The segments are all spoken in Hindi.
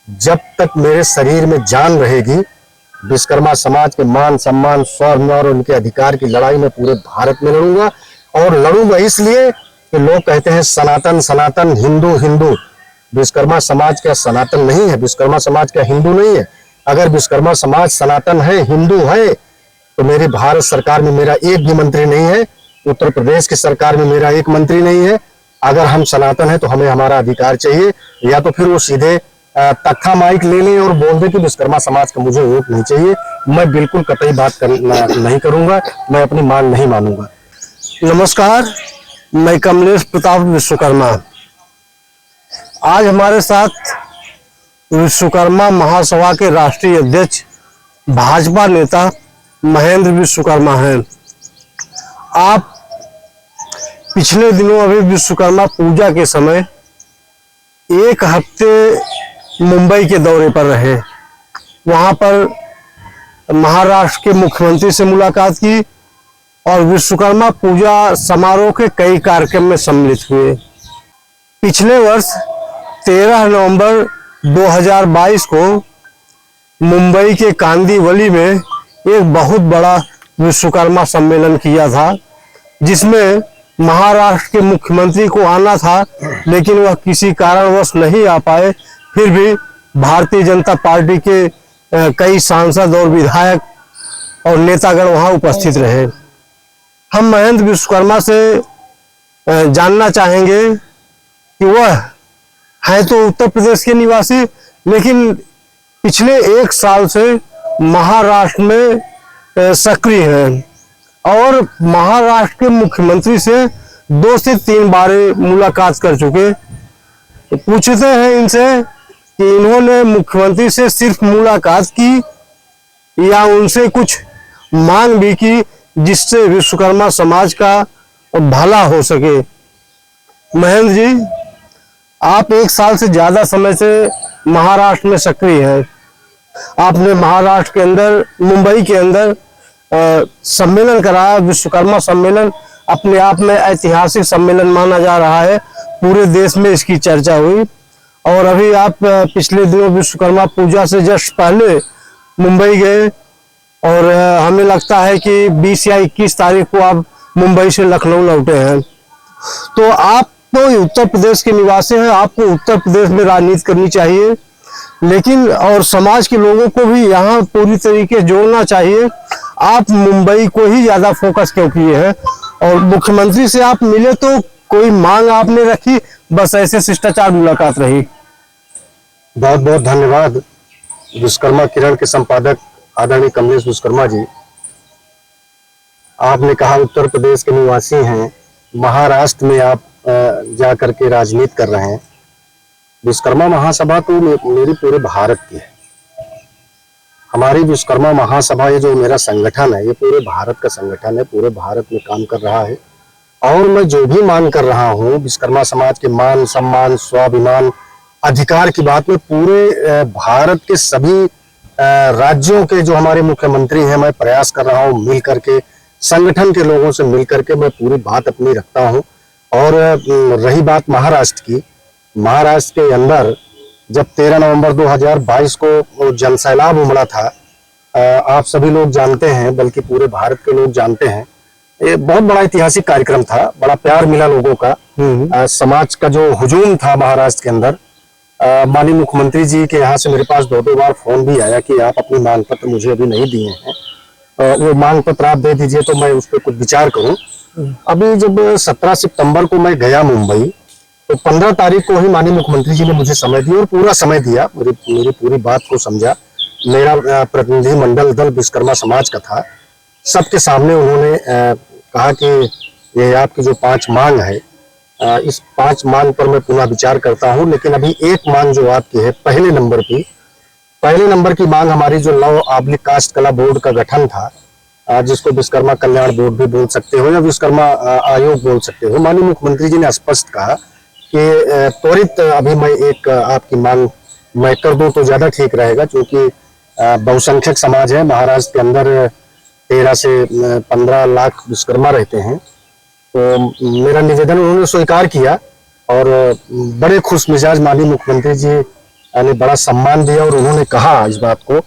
जब तक मेरे शरीर में जान रहेगी विश्वकर्मा समाज के मान सम्मान स्वाभिमान और उनके अधिकार की लड़ाई मैं पूरे भारत में लड़ूंगा। और लड़ूंगा इसलिए कि लोग कहते हैं सनातन सनातन हिंदू हिंदू। विश्वकर्मा समाज क्या सनातन नहीं है? विश्वकर्मा समाज क्या हिंदू नहीं है? अगर विश्वकर्मा समाज सनातन है हिंदू है तो मेरी भारत सरकार में मेरा एक भी मंत्री नहीं है, उत्तर प्रदेश की सरकार में मेरा एक मंत्री नहीं है। अगर हम सनातन है तो हमें हमारा अधिकार चाहिए, या तो फिर वो सीधे तख्ता माइक ले लें और बोल दे कि विश्वकर्मा समाज का मुझे वोट नहीं चाहिए। मैं बिल्कुल कतई बात नहीं करूंगा, मैं अपनी मांग नहीं मानूंगा। नमस्कार, मैं कमलेश प्रताप विश्वकर्मा। आज हमारे साथ विश्वकर्मा महासभा के राष्ट्रीय अध्यक्ष भाजपा नेता महेंद्र विश्वकर्मा हैं। आप पिछले दिनों अभी विश्वकर्मा पूजा के समय एक हफ्ते मुंबई के दौरे पर रहे। वहां पर महाराष्ट्र के मुख्यमंत्री से मुलाकात की और विश्वकर्मा पूजा समारोह के कई कार्यक्रम में सम्मिलित हुए। पिछले वर्ष 13 नवंबर 2022 को मुंबई के कांदिवली में एक बहुत बड़ा विश्वकर्मा सम्मेलन किया था, जिसमें महाराष्ट्र के मुख्यमंत्री को आना था, लेकिन वह किसी कारणवश नहीं आ पाए। फिर भी भारतीय जनता पार्टी के कई सांसद और विधायक और नेतागण वहां उपस्थित रहे। हम महेंद्र विश्वकर्मा से जानना चाहेंगे कि वह है तो उत्तर प्रदेश के निवासी, लेकिन पिछले एक साल से महाराष्ट्र में सक्रिय हैं और महाराष्ट्र के मुख्यमंत्री से 2 से 3 बार मुलाकात कर चुके। तो पूछते हैं इनसे कि इन्होंने मुख्यमंत्री से सिर्फ मुलाकात की या उनसे कुछ मांग भी की जिससे विश्वकर्मा समाज का भला हो सके। महेंद्र जी, आप 1 साल से ज्यादा समय से महाराष्ट्र में सक्रिय हैं। आपने महाराष्ट्र के अंदर, मुंबई के अंदर सम्मेलन कराया। विश्वकर्मा सम्मेलन अपने आप में ऐतिहासिक सम्मेलन माना जा रहा है, पूरे देश में इसकी चर्चा हुई। और अभी आप पिछले दिनों विश्वकर्मा पूजा से जस्ट पहले मुंबई गए और हमें लगता है कि 20 या 21 तारीख को आप मुंबई से लखनऊ लौटे हैं। तो आप तो उत्तर प्रदेश के निवासी हैं, आपको उत्तर प्रदेश में राजनीति करनी चाहिए, लेकिन और समाज के लोगों को भी यहाँ पूरी तरीके जोड़ना चाहिए। आप मुंबई को ही ज्यादा फोकस क्यों किए हैं? और मुख्यमंत्री से आप मिले तो कोई मांग आपने रखी, बस ऐसे शिष्टाचार मुलाकात रही? बहुत बहुत धन्यवाद विश्वकर्मा किरण के संपादक आदरणीय कमलेश विश्वकर्मा जी। आपने कहा उत्तर प्रदेश के निवासी हैं, महाराष्ट्र में आप जा करके राजनीति कर रहे हैं। विश्वकर्मा महासभा तो मेरी पूरे भारत की है। हमारी विश्वकर्मा महासभा, ये जो मेरा संगठन है, ये पूरे भारत का संगठन है, पूरे भारत में काम कर रहा है। और मैं जो भी मांग कर रहा हूँ विश्वकर्मा समाज के मान सम्मान स्वाभिमान अधिकार की बात में पूरे भारत के सभी राज्यों के जो हमारे मुख्यमंत्री हैं, मैं प्रयास कर रहा हूँ मिल करके, संगठन के लोगों से मिल करके मैं पूरी बात अपनी रखता हूँ। और रही बात महाराष्ट्र की, महाराष्ट्र के अंदर जब 13 नवंबर 2022 को जनसैलाब उमड़ा था, आप सभी लोग जानते हैं, बल्कि पूरे भारत के लोग जानते हैं, ये बहुत बड़ा ऐतिहासिक कार्यक्रम था। बड़ा प्यार मिला लोगों का। समाज का जो हुजूम था महाराष्ट्र के अंदर, माननीय मुख्यमंत्री जी के यहाँ से मेरे पास 2 बार फोन भी आया कि आप अपनी मांग पत्र मुझे अभी नहीं दिए हैं, वो मांग पत्र आप दे दीजिए तो मैं उस पर कुछ विचार करूं। अभी जब 17 सितंबर को मैं गया मुंबई, तो 15 तारीख को ही माननीय मुख्यमंत्री जी ने मुझे समय दिया और पूरा समय दिया, मेरी पूरी बात को समझा। मेरा प्रतिनिधि मंडल दल विश्वकर्मा समाज का था। सबके सामने उन्होंने कहा कि ये आपकी जो 5 मांग है, इस 5 मांग पर मैं पुनः विचार करता हूं, लेकिन अभी एक मांग जो आपकी है पहले नंबर की मांग हमारी जो लौ आबलिक कास्ट कला बोर्ड का गठन था, जिसको विश्वकर्मा कल्याण बोर्ड भी बोल सकते हो या विश्वकर्मा आयोग बोल सकते हो। माननीय मुख्यमंत्री जी ने स्पष्ट कहा कि त्वरित अभी मैं एक आपकी मांग मैं कर दूं तो ज्यादा ठीक रहेगा, क्योंकि बहुसंख्यक समाज है महाराष्ट्र के अंदर। 13 से 15 लाख विश्वकर्मा रहते हैं। तो मेरा निवेदन उन्होंने स्वीकार किया और बड़े खुश मिजाज माननीय मुख्यमंत्री जी ने बड़ा सम्मान दिया और उन्होंने कहा इस बात को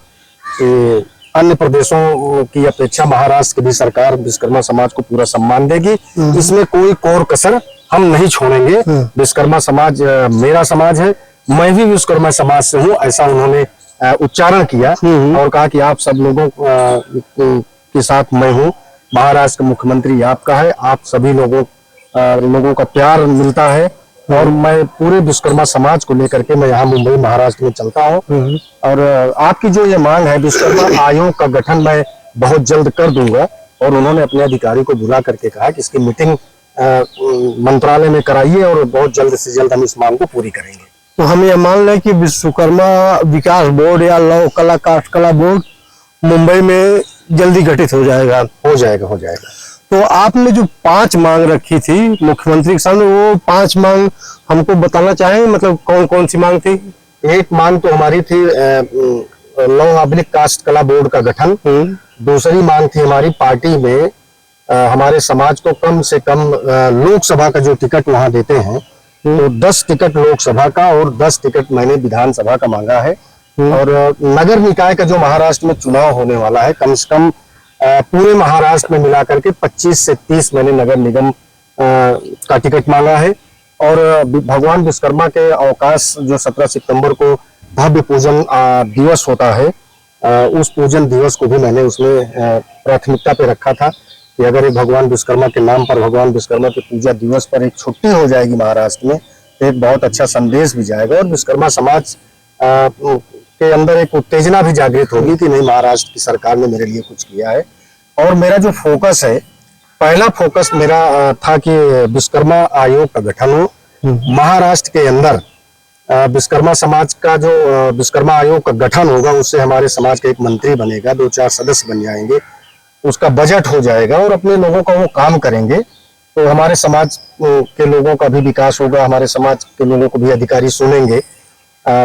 कि अन्य प्रदेशों की अपेक्षा महाराष्ट्र की भी सरकार विश्वकर्मा समाज को पूरा सम्मान देगी, इसमें कोई कोर कसर हम नहीं छोड़ेंगे। विश्वकर्मा समाज मेरा समाज है, मैं भी विश्वकर्मा समाज से हूँ, ऐसा उन्होंने उच्चारण किया और कहा कि आप सब लोगों के साथ मैं हूँ, महाराष्ट्र का मुख्यमंत्री आपका है, आप सभी लोगों का प्यार मिलता है और मैं पूरे विश्वकर्मा समाज को लेकर के मैं यहाँ मुंबई महाराष्ट्र में चलता हूँ। और आपकी जो ये मांग है विश्वकर्मा आयोग का गठन मैं बहुत जल्द कर दूंगा और उन्होंने अपने अधिकारी को बुला करके कहा कि इसकी मीटिंग मंत्रालय में कराइए और बहुत जल्द से जल्द हम इस मांग को पूरी करेंगे। तो हम ये मान लें कि विश्वकर्मा विकास बोर्ड या लौह कला काष्ठकला बोर्ड मुंबई में जल्दी गठित हो जाएगा। हो जाएगा। तो आपने जो 5 मांग रखी थी मुख्यमंत्री के सामने, वो 5 मांग हमको बताना चाहेंगे, मतलब कौन कौन सी मांग थी? एक मांग तो हमारी थी लौह काष्ठकला बोर्ड का गठन। दूसरी मांग थी हमारी पार्टी में हमारे समाज को कम से कम लोकसभा का जो टिकट वहां देते हैं तो 10 टिकट लोकसभा का और 10 टिकट मैंने विधानसभा का मांगा है। और नगर निकाय का जो महाराष्ट्र में चुनाव होने वाला है, कम से कम पूरे महाराष्ट्र में मिलाकर के 25 से 30 मैंने नगर निगम का टिकट मांगा है। और भगवान विश्वकर्मा के अवकाश जो 17 सितंबर को भव्य पूजन दिवस होता है, उस पूजन दिवस को भी मैंने उसमें प्राथमिकता पे रखा था कि अगर एक भगवान विश्वकर्मा के नाम पर भगवान विश्वकर्मा के पूजा दिवस पर एक छुट्टी हो जाएगी महाराष्ट्र में तो एक बहुत अच्छा संदेश भी जाएगा और विश्वकर्मा समाज के अंदर एक उत्तेजना भी जागृत होगी कि नहीं, महाराष्ट्र की सरकार ने मेरे लिए कुछ किया है। और मेरा जो फोकस है, पहला फोकस मेरा था कि विश्वकर्मा आयोग का गठन हो महाराष्ट्र के अंदर। विश्वकर्मा समाज का जो विश्वकर्मा आयोग का गठन होगा उससे हमारे समाज का एक मंत्री बनेगा, 2-4 सदस्य बन जाएंगे, उसका बजट हो जाएगा और अपने लोगों का वो काम करेंगे तो हमारे समाज के लोगों का भी विकास होगा, हमारे समाज के लोगों को भी अधिकारी सुनेंगे।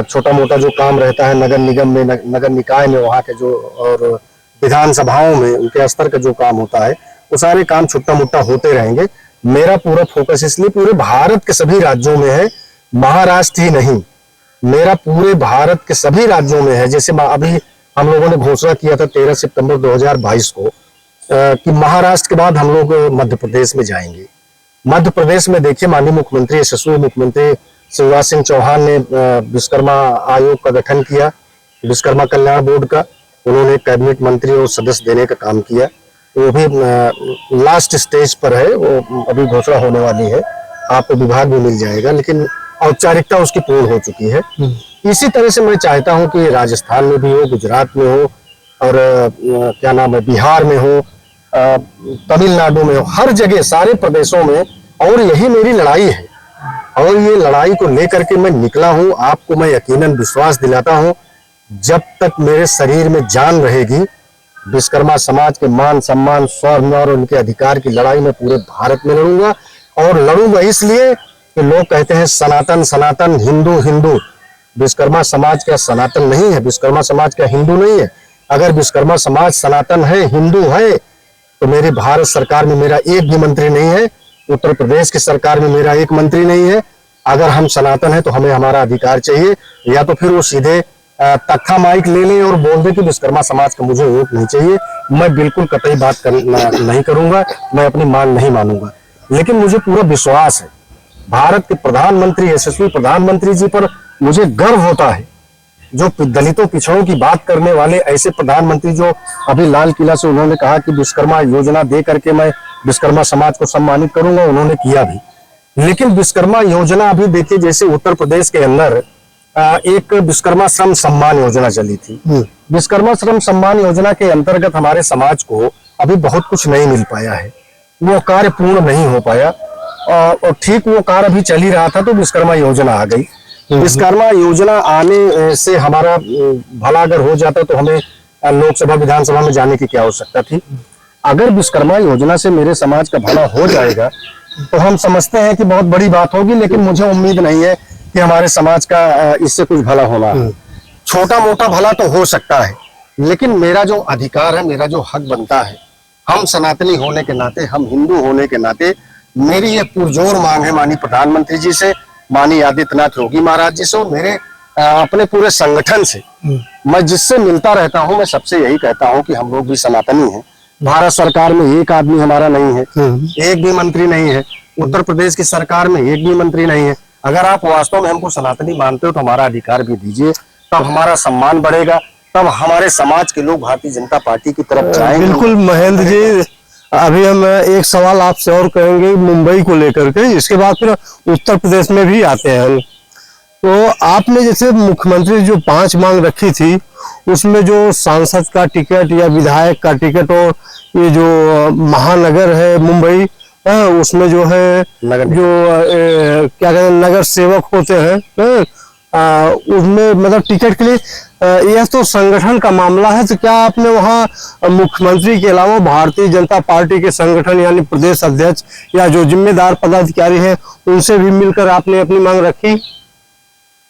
छोटा मोटा जो काम रहता है नगर निगम में, नगर निकाय में, वहाँ के जो और विधानसभाओं में उनके स्तर का जो काम होता है वो सारे काम छोटा मोटा होते रहेंगे। मेरा पूरा फोकस इसलिए पूरे भारत के सभी राज्यों में है, महाराष्ट्र ही नहीं, मेरा पूरे भारत के सभी राज्यों में है। जैसे अभी हम लोगों ने घोषणा किया था 13 सितंबर 2022 को कि महाराष्ट्र के बाद हम लोग मध्य प्रदेश में जाएंगे। मध्य प्रदेश में देखिए माननीय मुख्यमंत्री, यशस्वी मुख्यमंत्री शिवराज सिंह चौहान ने विश्वकर्मा आयोग का गठन किया, विश्वकर्मा कल्याण बोर्ड का। उन्होंने कैबिनेट मंत्री और सदस्य देने का काम किया, वो भी लास्ट स्टेज पर है, वो अभी घोषणा होने वाली है, आपको विभाग भी मिल जाएगा, लेकिन औपचारिकता उसकी पूर्ण हो चुकी है। इसी तरह से मैं चाहता हूं कि राजस्थान में भी हो, गुजरात में हो और क्या नाम है बिहार में हो, तमिलनाडु में हो, हर जगह सारे प्रदेशों में। और यही मेरी लड़ाई है और ये लड़ाई को लेकर के मैं निकला हूं। आपको मैं यकीनन विश्वास दिलाता हूं, जब तक मेरे शरीर में जान रहेगी विश्वकर्मा समाज के मान सम्मान स्वर्ण और उनके अधिकार की लड़ाई में पूरे भारत में लड़ूंगा। और लड़ूंगा इसलिए कि लोग कहते हैं सनातन सनातन, हिंदू हिंदू। विश्वकर्मा समाज क्या सनातन नहीं है, विश्वकर्मा समाज क्या हिंदू नहीं है? अगर विश्वकर्मा समाज सनातन है, हिंदू है, तो मेरी भारत सरकार में मेरा एक भी मंत्री नहीं है, उत्तर प्रदेश की सरकार में मेरा एक मंत्री नहीं है। अगर हम सनातन है तो हमें हमारा अधिकार चाहिए, या तो फिर वो सीधे तख्ता माइक ले लें और बोल दे कि विश्वकर्मा समाज का मुझे वोट नहीं चाहिए। मैं बिल्कुल कतई बात नहीं करूंगा, मैं अपनी मांग नहीं मानूंगा। लेकिन मुझे पूरा विश्वास है भारत के प्रधानमंत्री, यशस्वी प्रधानमंत्री जी पर मुझे गर्व होता है, जो दलितों पिछड़ों की बात करने वाले ऐसे प्रधानमंत्री जो अभी लाल किला से उन्होंने कहा कि विश्वकर्मा योजना दे करके मैं विश्वकर्मा समाज को सम्मानित करूंगा, उन्होंने किया भी। लेकिन विश्वकर्मा योजना अभी देखिए, जैसे उत्तर प्रदेश के अंदर एक विश्वकर्मा श्रम सम्मान योजना चली थी। विश्वकर्मा श्रम सम्मान योजना के अंतर्गत हमारे समाज को अभी बहुत कुछ नहीं मिल पाया है, वो कार्य पूर्ण नहीं हो पाया और ठीक वो कार्य अभी चल ही रहा था तो विश्वकर्मा योजना आ गई। विश्वकर्मा योजना आने से हमारा भला अगर हो जाता तो हमें लोकसभा विधानसभा में जाने की क्या आवश्यकता थी। अगर विश्वकर्मा योजना से मेरे समाज का भला हो जाएगा तो हम समझते हैं कि बहुत बड़ी बात होगी, लेकिन मुझे उम्मीद नहीं है कि हमारे समाज का इससे कुछ भला होना। छोटा मोटा भला तो हो सकता है, लेकिन मेरा जो अधिकार है, मेरा जो हक बनता है, हम सनातनी होने के नाते, हम हिंदू होने के नाते, मेरी ये पुरजोर मांग है माननीय प्रधानमंत्री जी से, माननीय आदित्यनाथ योगी महाराज जी से और मेरे अपने पूरे संगठन से मैं जिससे मिलता रहता हूं, मैं सबसे यही कहता हूं कि हम लोग भी सनातनी हैं। भारत सरकार में एक आदमी हमारा नहीं है, एक भी मंत्री नहीं है। उत्तर प्रदेश की सरकार में एक भी मंत्री नहीं है। अगर आप वास्तव में हमको सनातनी मानते हो तो हमारा अधिकार भी दीजिए, तब हमारा सम्मान बढ़ेगा, तब हमारे समाज के लोग भारतीय जनता पार्टी की तरफ जाएंगे। बिल्कुल महेंद्र जी, अभी हम एक सवाल आपसे और करेंगे मुंबई को लेकर के, इसके बाद फिर उत्तर प्रदेश में भी आते हैं हम। तो आपने जैसे मुख्यमंत्री जो 5 मांग रखी थी, उसमें जो सांसद का टिकट या विधायक का टिकट और ये जो महानगर है मुंबई, उसमें जो है क्या कहते हैं नगर सेवक होते हैं, उसमें मतलब टिकट के लिए यह तो संगठन का मामला है। तो क्या आपने वहाँ मुख्यमंत्री के अलावा भारतीय जनता पार्टी के संगठन यानी प्रदेश अध्यक्ष या जो जिम्मेदार पदाधिकारी हैं उनसे भी मिलकर आपने अपनी मांग रखी?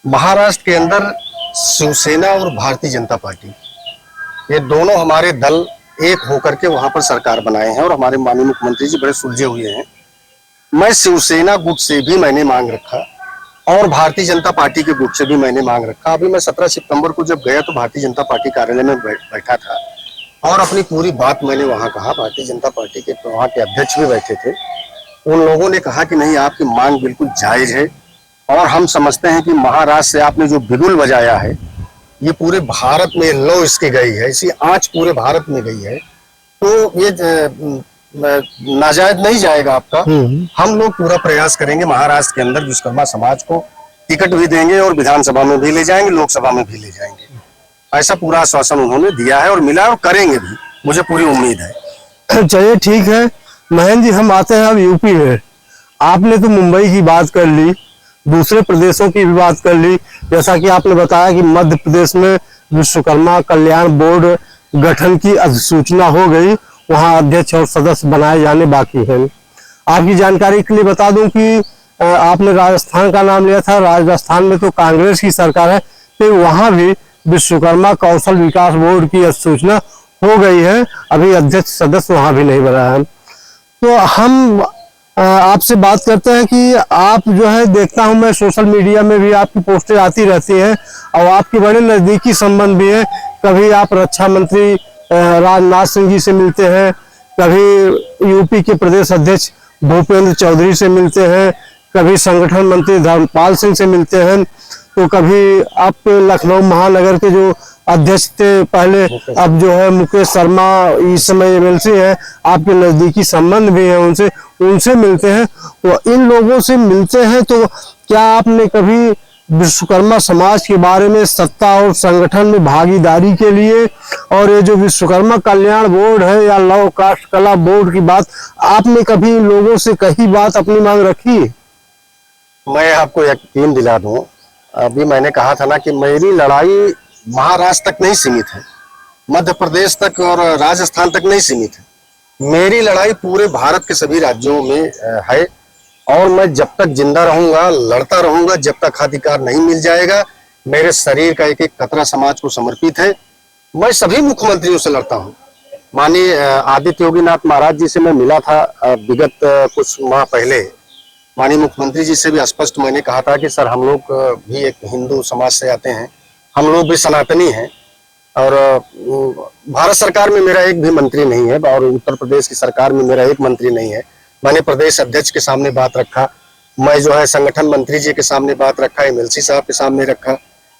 महाराष्ट्र के अंदर शिवसेना और भारतीय जनता पार्टी, ये दोनों हमारे दल एक होकर के वहां पर सरकार बनाए हैं और हमारे माननीय मुख्यमंत्री जी बड़े सुलझे हुए हैं। मैं शिवसेना गुट से भी मैंने मांग रखा और भारतीय जनता पार्टी के गुट से भी मैंने मांग रखा। अभी मैं 17 सितंबर को जब गया तो भारतीय जनता पार्टी कार्यालय में बैठा था और अपनी पूरी बात मैंने वहां कहा। भारतीय जनता पार्टी के वहां के अध्यक्ष भी बैठे थे। उन लोगों ने कहा कि नहीं, आपकी मांग बिल्कुल जायज है और हम समझते हैं कि महाराष्ट्र से आपने जो बिगुल बजाया है, ये पूरे भारत में लो इसकी गई है, इसी आंच पूरे भारत में गई है, तो ये नाजायज नहीं जाएगा आपका। हम लोग पूरा प्रयास करेंगे, महाराष्ट्र के अंदर विश्वकर्मा समाज को टिकट भी देंगे और विधानसभा में भी ले जाएंगे, लोकसभा में भी ले जाएंगे। ऐसा पूरा आश्वासन उन्होंने दिया है और मिला और करेंगे भी, मुझे पूरी उम्मीद है। चलिए ठीक है महेंद्र जी, हम आते हैं अब यूपी में। आपने तो मुंबई की बात कर ली, दूसरे प्रदेशों की भी बात कर ली। जैसा कि आपने बताया कि मध्य प्रदेश में विश्वकर्मा कल्याण बोर्ड गठन की अधिसूचना हो गई, वहां अध्यक्ष और सदस्य बनाए जाने बाकी हैं। आपकी जानकारी के लिए बता दूं कि आपने राजस्थान का नाम लिया था। राजस्थान में तो कांग्रेस की सरकार है, फिर वहां भी विश्वकर्मा कौशल विकास बोर्ड की अधिसूचना हो गई है, अभी अध्यक्ष सदस्य वहां भी नहीं बना है। तो हम आपसे बात करते हैं कि आप जो है, देखता हूं मैं सोशल मीडिया में भी आपकी पोस्टें आती रहती हैं और आपके बड़े नजदीकी संबंध भी है। कभी आप रक्षा मंत्री राजनाथ सिंह जी से मिलते हैं, कभी यूपी के प्रदेश अध्यक्ष भूपेंद्र चौधरी से मिलते हैं, कभी संगठन मंत्री धर्मपाल सिंह से मिलते हैं, तो कभी आप लखनऊ महानगर के जो अध्यक्ष थे पहले, अब जो है मुकेश शर्मा इस समय एमएलसी है, आपके नजदीकी संबंध भी है उनसे मिलते हैं। तो इन लोगों से मिलते हैं, तो क्या आपने कभी विश्वकर्मा समाज के बारे में सत्ता और संगठन में भागीदारी के लिए और ये जो विश्वकर्मा कल्याण बोर्ड है या लौ कास्ट कला बोर्ड की बात, आपने कभी लोगों से कही बात, अपनी मांग रखी? मैं आपको यकीन दिला दूं, अभी मैंने कहा था ना कि मेरी लड़ाई महाराष्ट्र तक नहीं सीमित है, मध्य प्रदेश तक और राजस्थान तक नहीं सीमित है। मेरी लड़ाई पूरे भारत के सभी राज्यों में है और मैं जब तक जिंदा रहूंगा लड़ता रहूंगा, जब तक अधिकार नहीं मिल जाएगा। मेरे शरीर का एक एक कतरा समाज को समर्पित है। मैं सभी मुख्यमंत्रियों से लड़ता हूं। माननीय आदित्य योगीनाथ महाराज जी से मैं मिला था विगत कुछ माह पहले। माननीय मुख्यमंत्री जी से भी स्पष्ट मैंने कहा था कि सर, हम लोग भी एक हिंदू समाज से आते हैं, हम लोग भी सनातनी हैं और भारत सरकार में मेरा एक भी मंत्री नहीं है और उत्तर प्रदेश की सरकार में मेरा एक मंत्री नहीं है। मैंने प्रदेश अध्यक्ष के सामने बात रखा, मैं जो है संगठन मंत्री जी के सामने बात रखा, एमएलसी साहब के सामने रखा।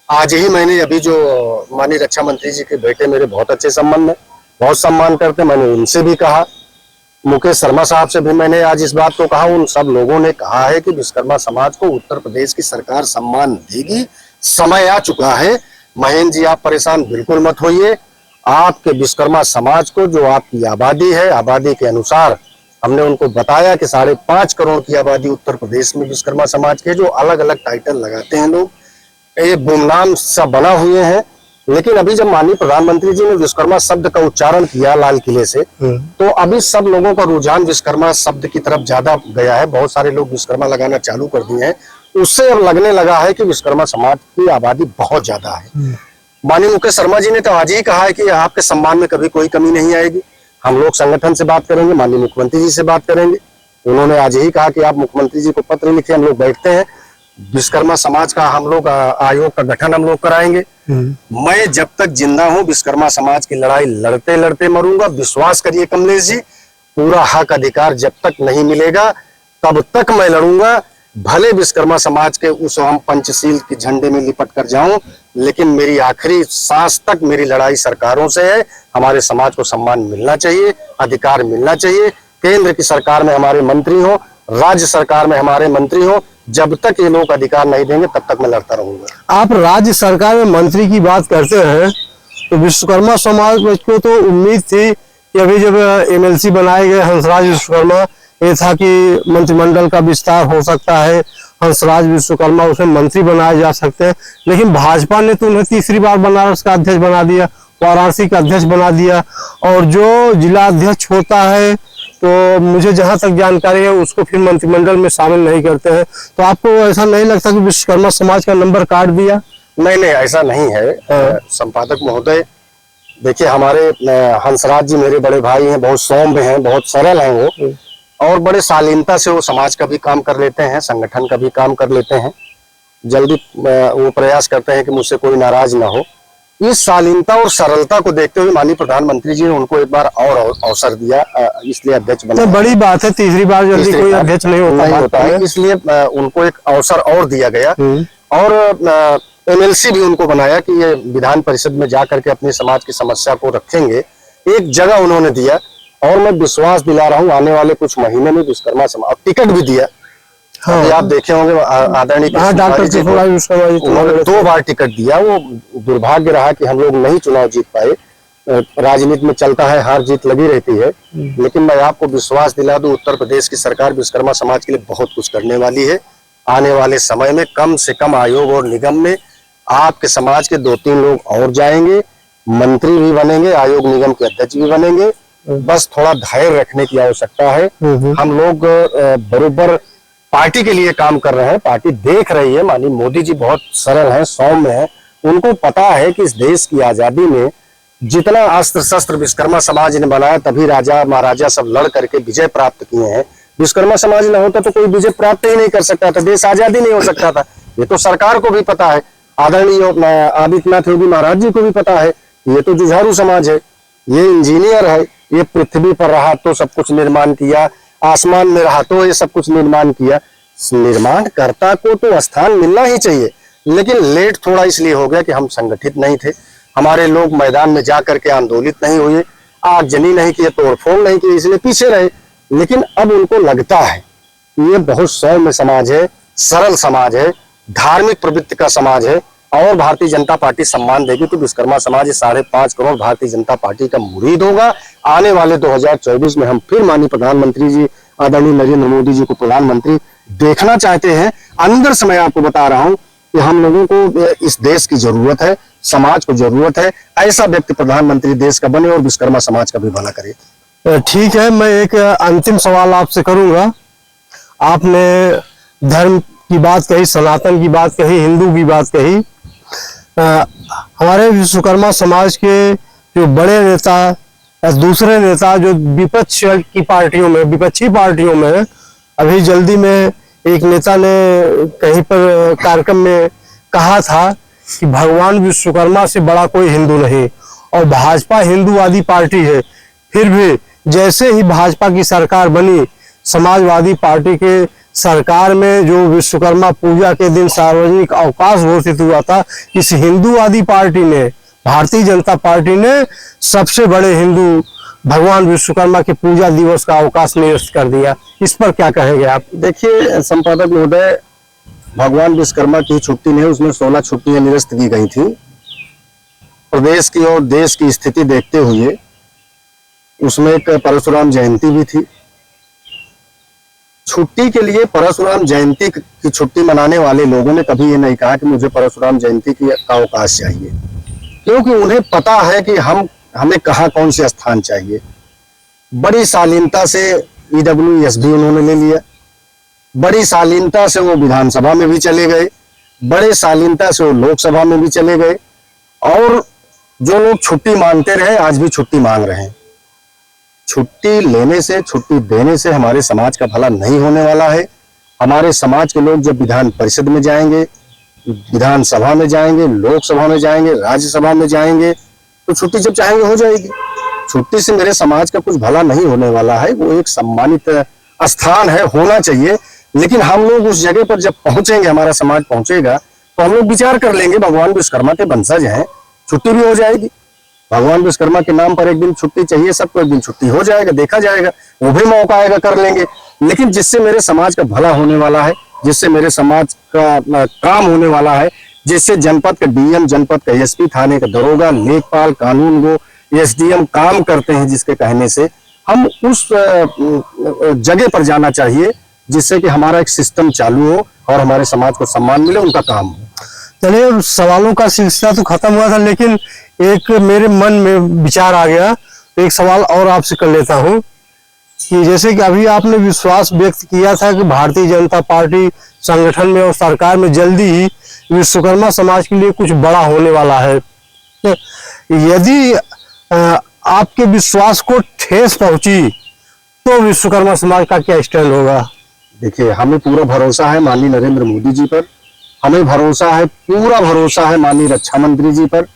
आज ही मैंने अभी जो माननीय रक्षा मंत्री जी के बेटे मेरे बहुत अच्छे संबंध है, बहुत सम्मान करते, मैंने उनसे भी कहा, मुकेश शर्मा साहब से भी मैंने आज इस बात को कहा। उन सब लोगों ने कहा है कि विश्वकर्मा समाज को उत्तर प्रदेश की सरकार सम्मान देगी, समय आ चुका है। महेंद्र जी, आप परेशान बिल्कुल मत होइए। आपके विश्वकर्मा समाज को जो आपकी आबादी है, आबादी के अनुसार हमने उनको बताया कि 5.5 करोड़ की आबादी उत्तर प्रदेश में विश्वकर्मा समाज के, जो अलग अलग टाइटल लगाते हैं लोग, ये गुमनाम सब बना हुए हैं। लेकिन अभी जब माननीय प्रधानमंत्री जी ने विश्वकर्मा शब्द का उच्चारण किया लाल किले से, तो अभी सब लोगों का रुझान विश्वकर्मा शब्द की तरफ ज्यादा गया है। बहुत सारे लोग विश्वकर्मा लगाना चालू कर दिए हैं। उससे अब लगने लगा है कि विश्वकर्मा समाज की आबादी बहुत ज्यादा है। माननीय मुकेश शर्मा जी ने तो आज ही कहा है कि आपके सम्मान में कभी कोई कमी नहीं आएगी। हम लोग संगठन से बात करेंगे, माननीय मुख्यमंत्री जी से बात करेंगे। उन्होंने आज ही कहा कि आप मुख्यमंत्री जी को पत्र लिखे, हम लोग बैठते हैं विश्वकर्मा समाज का हम लोग आयोग का गठन हम लोग कराएंगे। मैं जब तक जिंदा हूं विश्वकर्मा समाज की लड़ाई लड़ते लड़ते मरूंगा। विश्वास करिए कमलेश जी, पूरा हक अधिकार जब तक नहीं मिलेगा तब तक मैं लड़ूंगा। भले विश्वकर्मा समाज के उस हम पंचशील के झंडे में लिपट कर जाऊं, लेकिन मेरी आखिरी सांस तक मेरी लड़ाई सरकारों से है। हमारे समाज को सम्मान मिलना चाहिए, अधिकार मिलना चाहिए। केंद्र की सरकार में हमारे मंत्री हो, राज्य सरकार में हमारे मंत्री हो, जब तक ये लोग अधिकार नहीं देंगे तब तक मैं लड़ता रहूंगा। आप राज्य सरकार में मंत्री की बात करते हैं, तो विश्वकर्मा समाज को तो उम्मीद थी कि अभी जब एमएलसी बनाए गए हंसराज विश्वकर्मा, ये था कि मंत्रिमंडल का विस्तार हो सकता है, हंसराज विश्वकर्मा उसमें मंत्री बनाए जा सकते हैं। लेकिन भाजपा ने तो उन्हें तीसरी बार बनारस का अध्यक्ष बना दिया, वाराणसी का अध्यक्ष बना दिया, और जो जिला अध्यक्ष होता है तो मुझे जहां तक जानकारी है उसको फिर मंत्रिमंडल में शामिल नहीं करते हैं। तो आपको ऐसा नहीं लगता कि विश्वकर्मा समाज का नंबर काट दिया? नहीं नहीं, ऐसा नहीं है संपादक महोदय। देखिए, हमारे हंसराज जी मेरे बड़े भाई हैं, बहुत सौम्य हैं, बहुत सरल हैं वो, और बड़े शालीनता से वो समाज का भी काम कर लेते हैं, संगठन का भी काम कर लेते हैं। जल्दी वो प्रयास करते हैं कि मुझसे कोई नाराज ना हो। इस शालीनता और सरलता को देखते हुए माननीय प्रधानमंत्री जी ने उनको एक बार और अवसर दिया, इसलिए अध्यक्ष बना। बड़ी बात है, तीसरी बार जल्दी कोई अध्यक्ष नहीं होता है, इसलिए उनको एक अवसर और दिया गया। और एमएलसी भी उनको बनाया कि ये विधान परिषद में जाकर के अपने समाज की समस्या को रखेंगे, एक जगह उन्होंने दिया। और मैं विश्वास दिला रहा हूँ आने वाले कुछ महीने में विश्वकर्मा समाज, टिकट भी दिया। हाँ। आप देखे होंगे आदरणीय डॉक्टर जी उन्होंने 2 बार टिकट दिया। वो दुर्भाग्य रहा कि हम लोग नहीं चुनाव जीत पाए। राजनीति में चलता है, हार जीत लगी रहती है, लेकिन मैं आपको विश्वास दिला दूं, उत्तर प्रदेश की सरकार विश्वकर्मा समाज के लिए बहुत कुछ करने वाली है। आने वाले समय में कम से कम आयोग और निगम में आपके समाज के 2-3 लोग और जाएंगे, मंत्री भी बनेंगे, आयोग निगम के अध्यक्ष भी बनेंगे। बस थोड़ा धैर्य रखने की आवश्यकता है। हम लोग बराबर पार्टी के लिए काम कर रहे हैं, पार्टी देख रही है। माननीय मोदी जी बहुत सरल हैं, सौम्य हैं, उनको पता है कि इस देश की आजादी में जितना अस्त्र शस्त्र विश्वकर्मा समाज ने बनाया, तभी राजा महाराजा सब लड़ करके विजय प्राप्त किए हैं। विश्वकर्मा समाज न होता तो कोई विजय प्राप्त ही नहीं कर सकता था, देश आजादी नहीं हो सकता था। ये तो सरकार को भी पता है, आदरणीय आदित्यनाथ योगी महाराज जी को भी पता है। ये तो जुझारू समाज है, ये इंजीनियर है, ये पृथ्वी पर रहा तो सब कुछ निर्माण किया, आसमान में रहा तो ये सब कुछ निर्माण किया। निर्माणकर्ता को तो स्थान मिलना ही चाहिए, लेकिन लेट थोड़ा इसलिए हो गया कि हम संगठित नहीं थे, हमारे लोग मैदान में जाकर के आंदोलित नहीं हुए, आगजनी नहीं किए, तोड़फोड़ नहीं किए, इसलिए पीछे रहे। लेकिन अब उनको लगता है ये बहुत सौम्य समाज है, सरल समाज है, धार्मिक प्रवृत्ति का समाज है, और भारतीय जनता पार्टी सम्मान देगी तो विश्वकर्मा समाज 5.5 करोड़ भारतीय जनता पार्टी का मुरीद होगा। आने वाले 2024 में हम फिर माननीय प्रधानमंत्री जी आदरणीय नरेंद्र मोदी जी को प्रधानमंत्री देखना चाहते हैं। अंदर से मैं आपको बता रहा हूं कि हम लोगों को इस देश की जरूरत है, समाज को जरूरत है, ऐसा व्यक्ति प्रधानमंत्री देश का बने और विश्वकर्मा समाज का भी भला करे। ठीक है, मैं एक अंतिम सवाल आपसे करूंगा। आपने धर्म की बात कही, सनातन की बात कही, हिंदू की बात कही। हमारे विश्वकर्मा समाज के जो बड़े नेता या दूसरे नेता जो विपक्षी पार्टियों में अभी जल्दी में एक नेता ने कहीं पर कार्यक्रम में कहा था कि भगवान विश्वकर्मा से बड़ा कोई हिंदू नहीं, और भाजपा हिंदूवादी पार्टी है। फिर भी जैसे ही भाजपा की सरकार बनी, समाजवादी पार्टी के सरकार में जो विश्वकर्मा पूजा के दिन सार्वजनिक अवकाश घोषित हुआ था, इस हिंदूवादी पार्टी ने, भारतीय जनता पार्टी ने सबसे बड़े हिंदू भगवान विश्वकर्मा के पूजा दिवस का अवकाश निरस्त कर दिया। इस पर क्या कहेंगे आप? देखिए संपादक महोदय, भगवान विश्वकर्मा की छुट्टी नहीं, उसमें 16 छुट्टियां निरस्त की गई थी। प्रदेश की और देश की स्थिति देखते हुए उसमें एक परशुराम जयंती भी थी। छुट्टी के लिए परशुराम जयंती की छुट्टी मनाने वाले लोगों ने कभी ये नहीं कहा कि मुझे परशुराम जयंती की अवकाश चाहिए, क्योंकि उन्हें पता है कि हमें कहाँ कौन से स्थान चाहिए। बड़ी शालीनता से EWS भी उन्होंने ले लिया, बड़ी शालीनता से वो विधानसभा में भी चले गए, बड़े शालीनता से वो लोकसभा में भी चले गए, और जो लोग छुट्टी मांगते रहे आज भी छुट्टी मांग रहे हैं। छुट्टी लेने से, छुट्टी देने से हमारे समाज का भला नहीं होने वाला है। हमारे समाज के लोग जब विधान परिषद में जाएंगे, विधानसभा में जाएंगे, लोकसभा में जाएंगे, राज्यसभा में जाएंगे, तो छुट्टी जब चाहेंगे हो जाएगी। छुट्टी से मेरे समाज का कुछ भला नहीं होने वाला है। वो एक सम्मानित स्थान है, होना चाहिए। लेकिन हम लोग उस जगह पर जब पहुंचेंगे, हमारा समाज पहुंचेगा, तो हम लोग विचार कर लेंगे भगवान विश्वकर्मा के वंशज हैं, छुट्टी भी हो जाएगी। भगवान विश्वकर्मा के नाम पर एक दिन छुट्टी चाहिए सबको, एक दिन छुट्टी हो जाएगा, देखा जाएगा, वो भी मौका आएगा, कर लेंगे। लेकिन जिससे मेरे समाज का भला होने वाला है, जिससे मेरे समाज का काम होने वाला है, जिससे जनपद का डीएम, जनपद का एसपी, थाने का दरोगा, लेखपाल, कानून गो, एसडीएम काम करते हैं, जिसके कहने से हम उस जगह पर जाना चाहिए जिससे कि हमारा एक सिस्टम चालू हो और हमारे समाज को सम्मान मिले, उनका काम हो। चलिए, सवालों का सिलसिला तो खत्म हुआ था, लेकिन एक मेरे मन में विचार आ गया, तो एक सवाल और आपसे कर लेता हूं कि जैसे कि अभी आपने विश्वास व्यक्त किया था कि भारतीय जनता पार्टी संगठन में और सरकार में जल्दी ही विश्वकर्मा समाज के लिए कुछ बड़ा होने वाला है। यदि आपके विश्वास को ठेस पहुंची तो विश्वकर्मा समाज का क्या स्टैंड होगा? देखिए, हमें पूरा भरोसा है माननीय नरेंद्र मोदी जी पर, हमें भरोसा है, पूरा भरोसा है माननीय रक्षा मंत्री जी पर,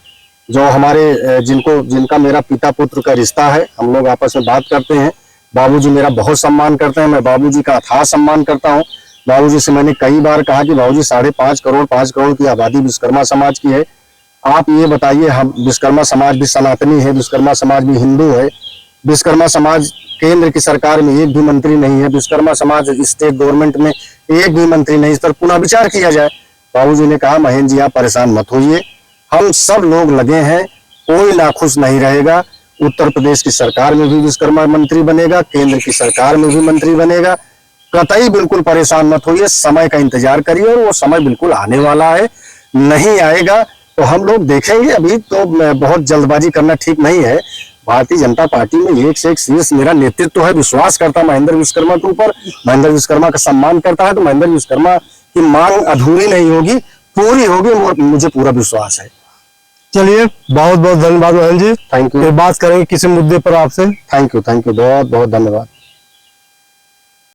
जो हमारे जिनका मेरा पिता पुत्र का रिश्ता है। हम लोग आपस में बात करते हैं। बाबूजी मेरा बहुत सम्मान करते हैं, मैं बाबूजी का अथाह सम्मान करता हूं। बाबूजी से मैंने कई बार कहा कि बाबूजी 5.5 करोड़ की आबादी विश्वकर्मा समाज की है। आप ये बताइए, हम विश्वकर्मा समाज भी सनातनी है, विश्वकर्मा समाज भी हिंदू है, विश्वकर्मा समाज केंद्र की सरकार में एक भी मंत्री नहीं है, विश्वकर्मा समाज स्टेट गवर्नमेंट में एक भी मंत्री नहीं, इस पर पुनः विचार किया जाए। बाबूजी ने कहा, महेंद्र जी आप परेशान मत होइए, हम सब लोग लगे हैं, कोई नाखुश नहीं रहेगा। उत्तर प्रदेश की सरकार में भी विश्वकर्मा मंत्री बनेगा, केंद्र की सरकार में भी मंत्री बनेगा। कतई बिल्कुल परेशान मत होइए, समय का इंतजार करिए, और वो समय बिल्कुल आने वाला है। नहीं आएगा तो हम लोग देखेंगे, अभी तो बहुत जल्दबाजी करना ठीक नहीं है। भारतीय जनता पार्टी में एक से एक शीर्ष मेरा नेतृत्व है, विश्वास करता महेंद्र विश्वकर्मा के ऊपर, महेंद्र विश्वकर्मा का सम्मान करता है, तो महेंद्र विश्वकर्मा की मांग अधूरी नहीं होगी, पूरी होगी, मुझे पूरा विश्वास है। चलिए, बहुत बहुत धन्यवाद महेंद्र जी। Thank you. फिर बात करेंगे किसी मुद्दे पर आपसे। थैंक यू, बहुत बहुत धन्यवाद।